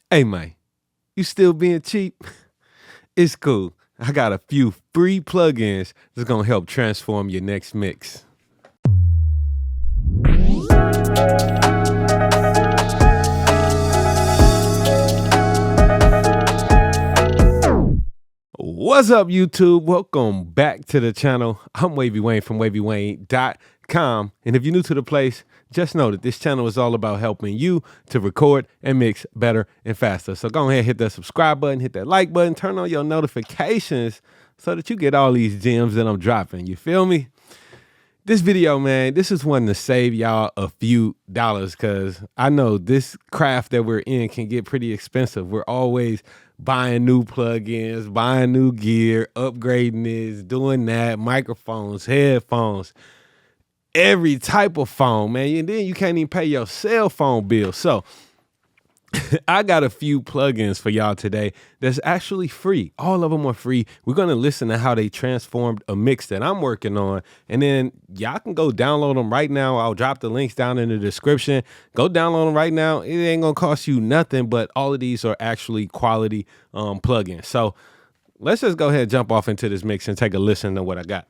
Hey, man, you still being cheap? It's cool. I got a few free plugins that's going to help transform your next mix. What's up, YouTube? Welcome back to the channel. I'm Wavy Wayne from Wayne.wav. And if you're new to the place, just know that this channel is all about helping you to record and mix better and faster. So go ahead, hit that subscribe button, hit that like button, turn on your notifications so that you get all these gems that I'm dropping. You feel me? This video, man, this is one to save y'all a few dollars because I know this craft that we're in can get pretty expensive. We're always buying new plugins, buying new gear, upgrading this, doing that, microphones, headphones, every type of phone, man. And then you can't even pay your cell phone bill. So I got a few plugins for y'all today that's actually free. All of them are free. We're going to listen to how they transformed a mix that I'm working on. And then y'all can go download them right now. I'll drop the links down in the description. Go download them right now. It ain't going to cost you nothing, but all of these are actually quality plugins. So let's just go ahead and jump off into this mix and take a listen to what I got.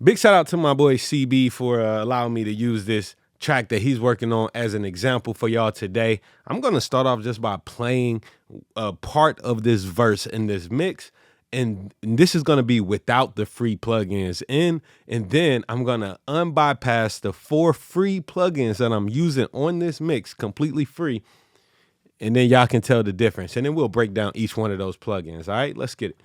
Big shout out to my boy CB for allowing me to use this track that he's working on as an example for y'all today. I'm going to start off just by playing a part of this verse in this mix. And this is going to be without the free plugins in. And then I'm going to unbypass the 4 free plugins that I'm using on this mix completely free. And then y'all can tell the difference. And then we'll break down each one of those plugins. All right, let's get it.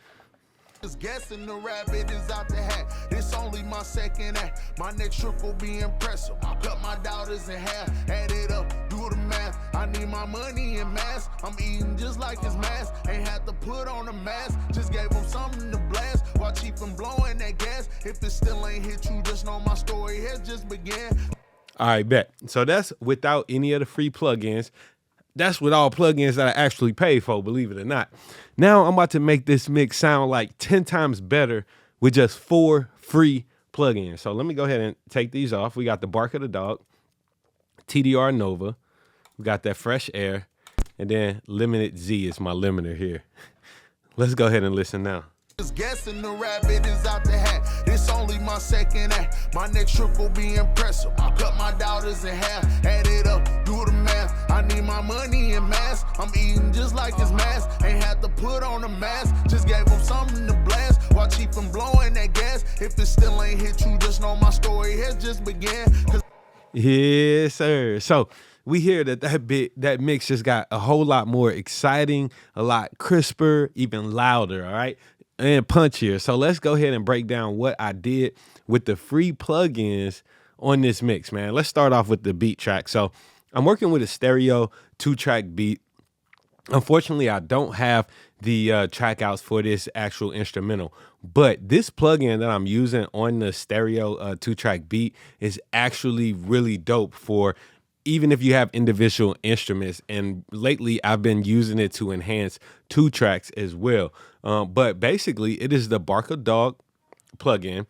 Just guessing the rabbit is out the hat. This only my second act. My next trick will be impressive. I cut my daughters in half. Add it up, do the math. I need my money in mass. I'm eating just like his mask. Ain't had to put on a mask. Just gave him something to blast. While cheap and blowing that gas. If it still ain't hit you, just know my story has just began. All right, bet. So that's without any of the free plugins. That's with all plugins that I actually pay for, believe it or not. Now I'm about to make this mix sound like 10 times better with just 4 free plugins. So let me go ahead and take these off. We got the Bark of the Dog, TDR Nova, we got that Fresh Air, and then Limited Z is my limiter here. Let's go ahead and listen now. Just guessing the rabbit is out the hat. This only my second act. My next trick will be impressive. I cut my daughters in half. Add it up, do the math. I need my money in mass. I'm eating just like his mask. Ain't had to put on a mask. Just gave him something to blast. While cheap and blowing that gas. If it still ain't hit you, just know my story has just began. Yes, sir. So we hear that mix just got a whole lot more exciting, a lot crisper, even louder. All right. And punchier. So let's go ahead and break down what I did with the free plugins on this mix, man. Let's start off with the beat track. So I'm working with a stereo 2-track beat. Unfortunately, I don't have the track outs for this actual instrumental, but this plugin that I'm using on the stereo 2-track beat is actually really dope for even if you have individual instruments. And lately I've been using it to enhance 2 tracks as well. But basically it is the Bark of Dog plugin.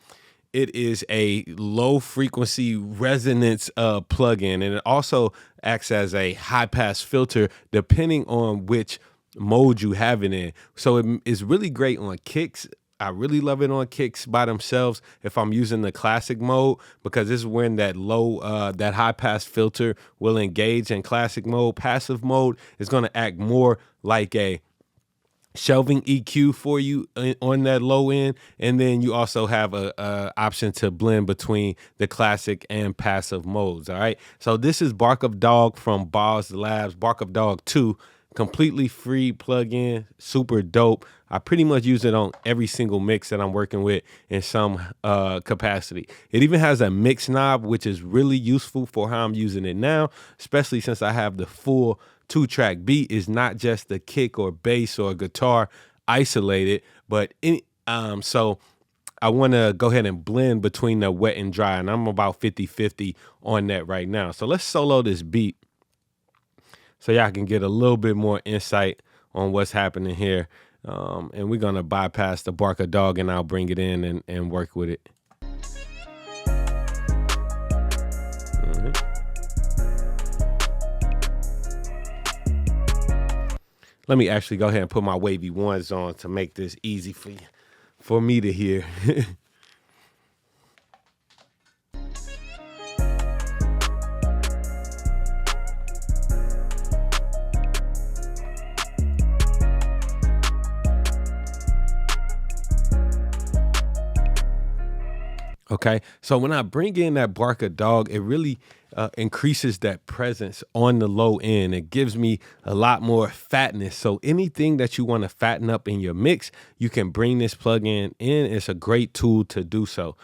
It is a low frequency resonance plugin, and it also acts as a high pass filter depending on which mode you have it in. So it is really great on kicks. I really love it on kicks by themselves if I'm using the classic mode, because this is when that that high pass filter will engage in classic mode. Passive mode is going to act more like a shelving EQ for you on that low end. And then you also have a option to blend between the classic and passive modes. All right. So this is Bark of Dog from Boz Labs, Bark of Dog 2. Completely free plugin, super dope. I pretty much use it on every single mix that I'm working with in some capacity. It even has a mix knob, which is really useful for how I'm using it now, especially since I have the full 2-track beat. Is not just the kick or bass or guitar isolated, but so I want to go ahead and blend between the wet and dry, and I'm about 50-50 on that right now. So let's solo this beat so y'all can get a little bit more insight on what's happening here. And we're going to bypass the Bark of Dog, and I'll bring it in and work with it. Let me actually go ahead and put my wavy ones on to make this easy for me to hear. Okay, so when I bring in that bark of dog, it really increases that presence on the low end. It gives me a lot more fatness. So anything that you want to fatten up in your mix, you can bring this plugin in. It's a great tool to do so.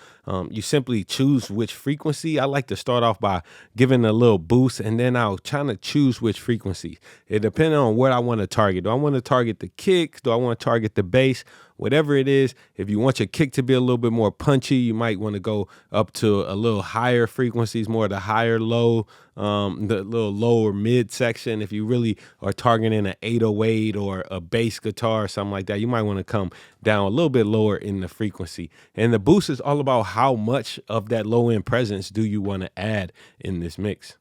You simply choose which frequency. I like to start off by giving a little boost, and then I'll try to choose which frequency. It depends on what I want to target. Do I want to target the kick? Do I want to target the bass? Whatever it is, if you want your kick to be a little bit more punchy, you might want to go up to a little higher frequencies, more of the higher low, the little lower mid section. If you really are targeting an 808 or a bass guitar or something like that, you might want to come down a little bit lower in the frequency. And the boost is all about how much of that low end presence do you want to add in this mix.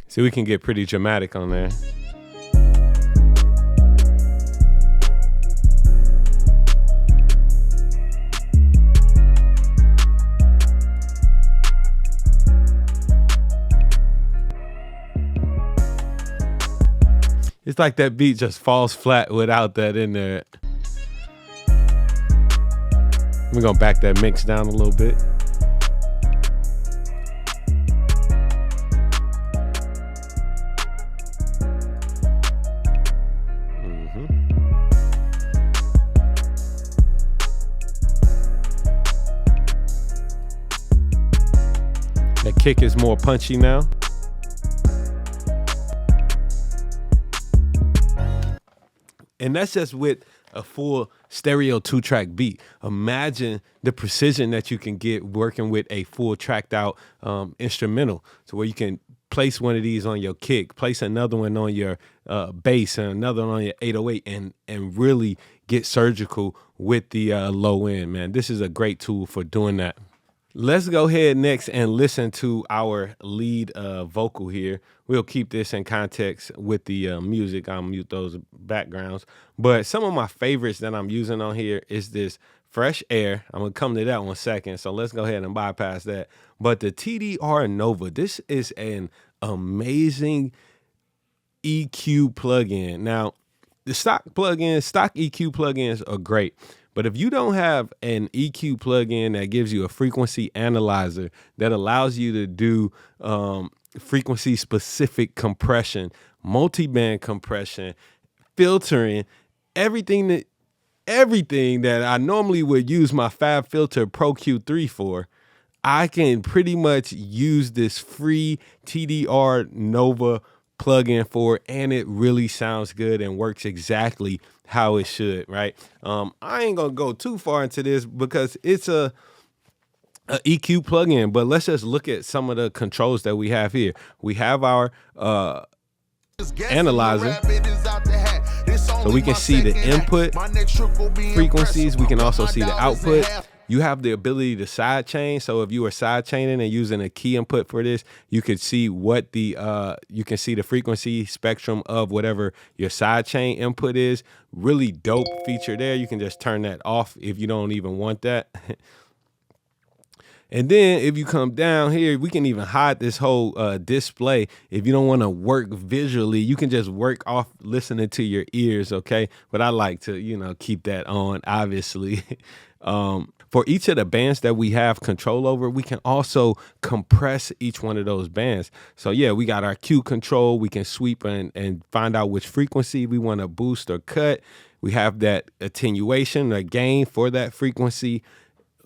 See, we can get pretty dramatic on there. It's like that beat just falls flat without that in there. We're gonna back that mix down a little bit. The kick is more punchy now. And that's just with a full stereo 2-track beat. Imagine the precision that you can get working with a full tracked out instrumental, so where you can place one of these on your kick, place another one on your bass, and another one on your 808, and really get surgical with the low end, man. This is a great tool for doing that. Let's go ahead next and listen to our lead vocal here. We'll keep this in context with the music. I'll mute those backgrounds. But some of my favorites that I'm using on here is this Fresh Air. I'm going to come to that one second, so let's go ahead and bypass that. But the TDR Nova, this is an amazing EQ plugin. Now, the stock EQ plugins are great. But if you don't have an EQ plugin that gives you a frequency analyzer that allows you to do frequency specific compression, multi-band compression, filtering, everything that I normally would use my Fab Filter Pro Q3 for, I can pretty much use this free TDR Nova plugin for, and it really sounds good and works exactly how it should, right? I ain't gonna go too far into this because it's a EQ plugin, but let's just look at some of the controls that we have here. We have our analyzer, so we can see the input frequencies. We can also see the output. You have the ability to sidechain. So if you are sidechaining and using a key input for this, you could see what the you can see the frequency spectrum of whatever your sidechain input is. Really dope feature there. You can just turn that off if you don't even want that. And then if you come down here, we can even hide this whole display. If you don't want to work visually, you can just work off listening to your ears, okay? But I like to, keep that on, obviously. For each of the bands that we have control over, we can also compress each one of those bands. So yeah, we got our Q control. We can sweep and find out which frequency we want to boost or cut. We have that attenuation, the gain for that frequency.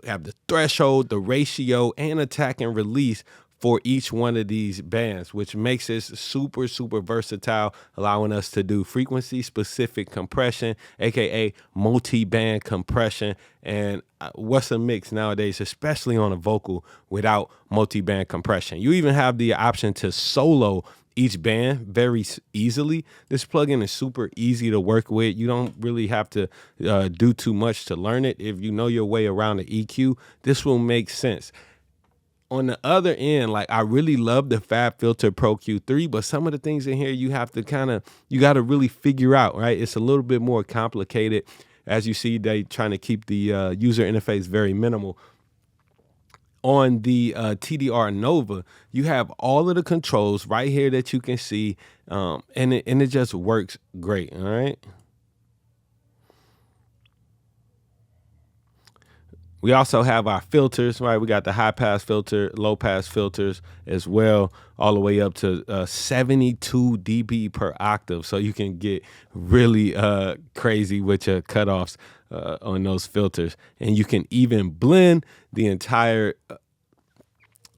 We have the threshold, the ratio, and attack and release for each one of these bands, which makes this super, super versatile, allowing us to do frequency-specific compression, aka multi-band compression. And what's a mix nowadays, especially on a vocal, without multi-band compression? You even have the option to solo each band very easily. This plugin is super easy to work with. You don't really have to do too much to learn it. If you know your way around the EQ, this will make sense. On the other end, like, I really love the FabFilter Pro Q3, but some of the things in here you have to you got to really figure out, right? It's a little bit more complicated. As you see, they trying to keep the user interface very minimal. On the TDR Nova, you have all of the controls right here that you can see, and it just works great, all right? We also have our filters, right? We got the high pass filter, low pass filters as well, all the way up to 72 dB per octave. So you can get really crazy with your cutoffs on those filters. And you can even blend the entire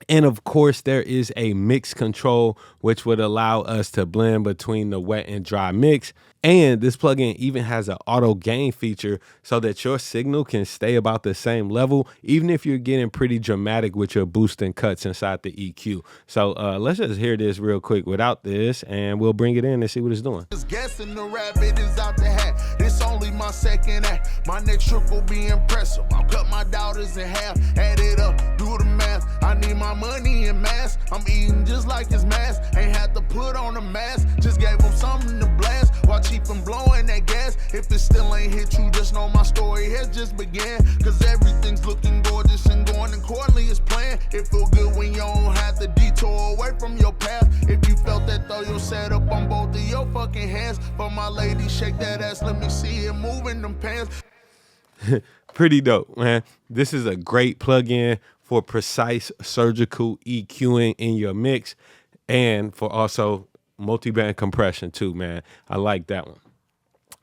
and of course, there is a mix control, which would allow us to blend between the wet and dry mix. And this plugin even has an auto gain feature so that your signal can stay about the same level, even if you're getting pretty dramatic with your boost and cuts inside the EQ. So let's just hear this real quick without this, and we'll bring it in and see what it's doing. Just guessing the rabbit is out the hat. This only my second act. My next trick will be impressive. I'll cut my daughters in half, add it up, do the math. I need my money in mass. I'm eating just like his mask. Ain't had to put on a mask. Just gave him something to blast while cheap and blowing that gas. If it still ain't hit you, just know my story has just began. Cause everything's looking gorgeous and going accordingly as planned. It feel good when you don't have to detour away from your path. If you felt that, throw your setup on both of your fucking hands. For my lady, shake that ass, let me see it moving them pants. Pretty dope, man. This is a great plugin for precise surgical EQing in your mix, and for also multi-band compression too, man. I like that one.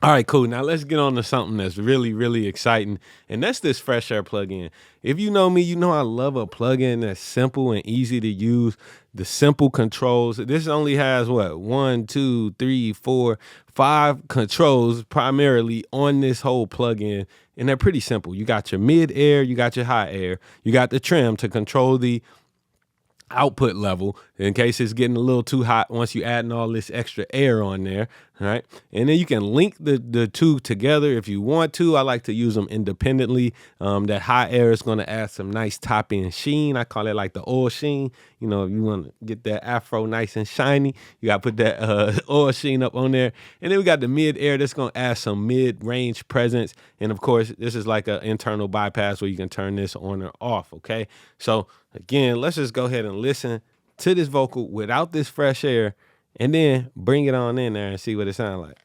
All right, cool. Now let's get on to something that's really, really exciting, and that's this Fresh Air plugin. If you know me, you know I love a plugin that's simple and easy to use. The simple controls. This only has what, 1, 2, 3, 4, 5 controls primarily on this whole plugin, and they're pretty simple. You got your mid air, you got your high air, you got the trim to control the output level in case it's getting a little too hot once you adding all this extra air on there, right? And then you can link the two together if you want to. I like to use them independently. That high air is going to add some nice top end sheen. I call it like the oil sheen. You know, if you want to get that afro nice and shiny, you got to put that oil sheen up on there. And then we got the mid air that's going to add some mid range presence. And of course, this is like an internal bypass where you can turn this on or off. Okay, so again, let's just go ahead and listen to this vocal without this fresh air, and then bring it on in there and see what it sounds like.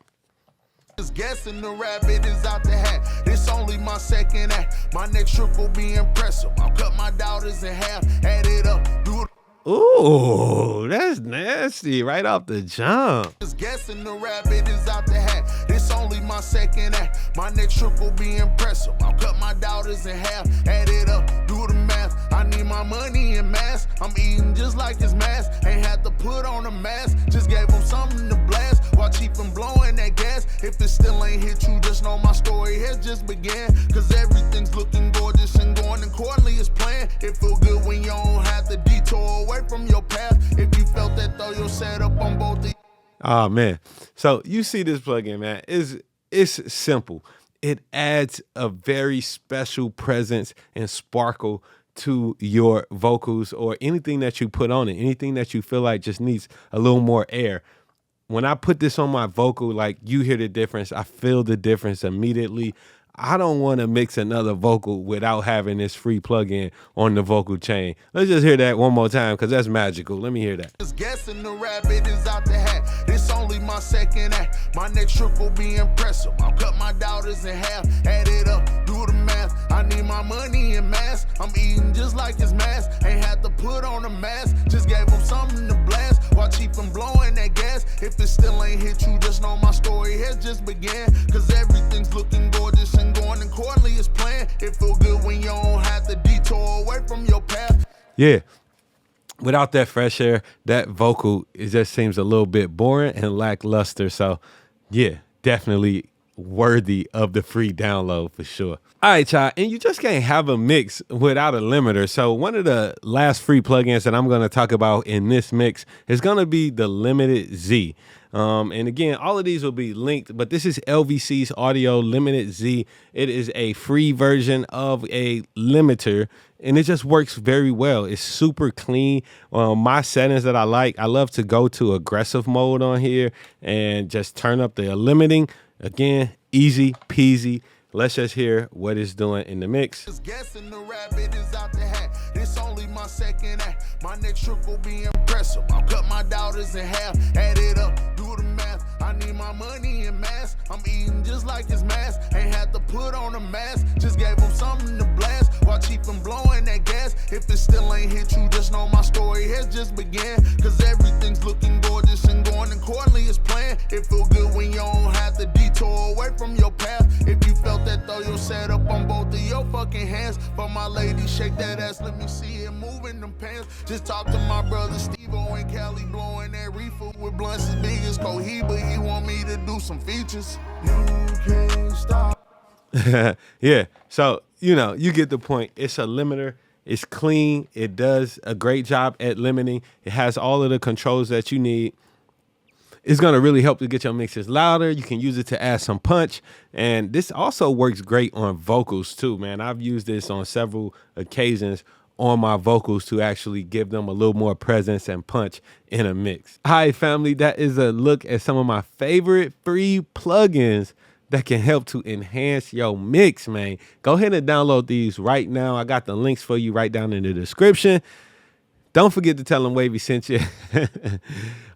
Just guessing the rabbit is out the hat. This only my second act. My next trick will be impressive. I'll cut my daughters in half, add it up, do it. Ooh, that's nasty right off the jump. Just guessing the rabbit is out the hat. This only my second act. My next trick will be impressive. I'll cut my daughters in half, add it up, do the math. I need my money in mass. I'm eating just like his mask. Ain't had to put on a mask. Just gave him something to blast while cheap and blowing that gas. If it still ain't hit you, just know my story has just began. Cause everything's looking gorgeous and going accordingly as planned. It feel good when you don't have to detour away from your path. If you felt that, throw your setup on both the. Oh man. So you see this plugin, man. It's simple. It adds a very special presence and sparkle to your vocals or anything that you put on it, anything that you feel like just needs a little more air. When I put this on my vocal, like, you hear the difference. I feel the difference immediately. I don't want to mix another vocal without having this free plugin on the vocal chain. Let's just hear that one more time because that's magical. Let me hear that. Just guessing the rabbit is out the hat. This only my second act. My next trick will be impressive. I'll cut my daughters in half, add it up, do the math. I need my money in mass. I'm eating just like his mask. Ain't had to put on a mask. Just gave him something to blast while cheap and blowing that gas. If it still ain't hit you, just know my story has just began. Cause everything's looking gorgeous and going accordingly as planned. It feel good when you don't have to detour away from your path. Yeah. Without that fresh air, that vocal, it just seems a little bit boring and lackluster. So yeah, definitely worthy of the free download for sure. All right, y'all, and you just can't have a mix without a limiter. So one of the last free plugins that I'm going to talk about in this mix is going to be the Limited Z. And again, all of these will be linked, but this is LVC's Audio Limited Z. It is a free version of a limiter, and it just works very well. It's super clean. My settings that I love to go to aggressive mode on here and just turn up the limiting. Again, easy peasy. Let's just hear what it's doing in the mix. Just guessing the rabbit is out the hat. This only my second act. My next trick will be impressive. I'll cut my doubters in half. Add it up, do the math. I need my money in mass. I'm eating just like his mask. Ain't had to put on a mask. Just gave him something to blast while cheap and blowing that gas. If it still ain't hit you, just know my story has just began. Cause everything's looking gorgeous and going accordingly as planned. It feel good when you don't have to detour away from your path. If you felt that, throw your setup on both of your fucking hands. For my lady, shake that ass, let me see it moving them pants. Just talk to my brother Steve-O and Cali, blowing that reefer with blunts as big as Cohiba. He want me to do some features. You can't stop. Yeah, so, you know, you get the point. It's a limiter. It's clean. It does a great job at limiting. It has all of the controls that you need. It's going to really help to get your mixes louder. You can use it to add some punch. And this also works great on vocals too, man. I've used this on several occasions on my vocals to actually give them a little more presence and punch in a mix. Hi, family. That is a look at some of my favorite free plugins that can help to enhance your mix, man. Go ahead and download these right now. I got the links for you right down in the description. Don't forget to tell them Wavy sent you.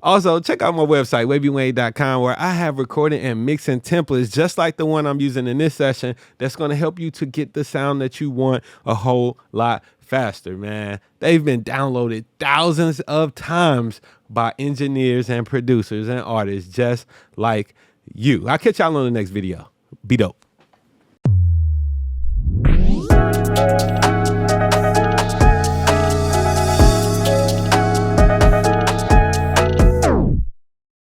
Also, check out my website, wavywayne.com, where I have recording and mixing templates just like the one I'm using in this session that's going to help you to get the sound that you want a whole lot faster, man. They've been downloaded thousands of times by engineers and producers and artists just like you. I'll catch y'all on the next video. Be dope.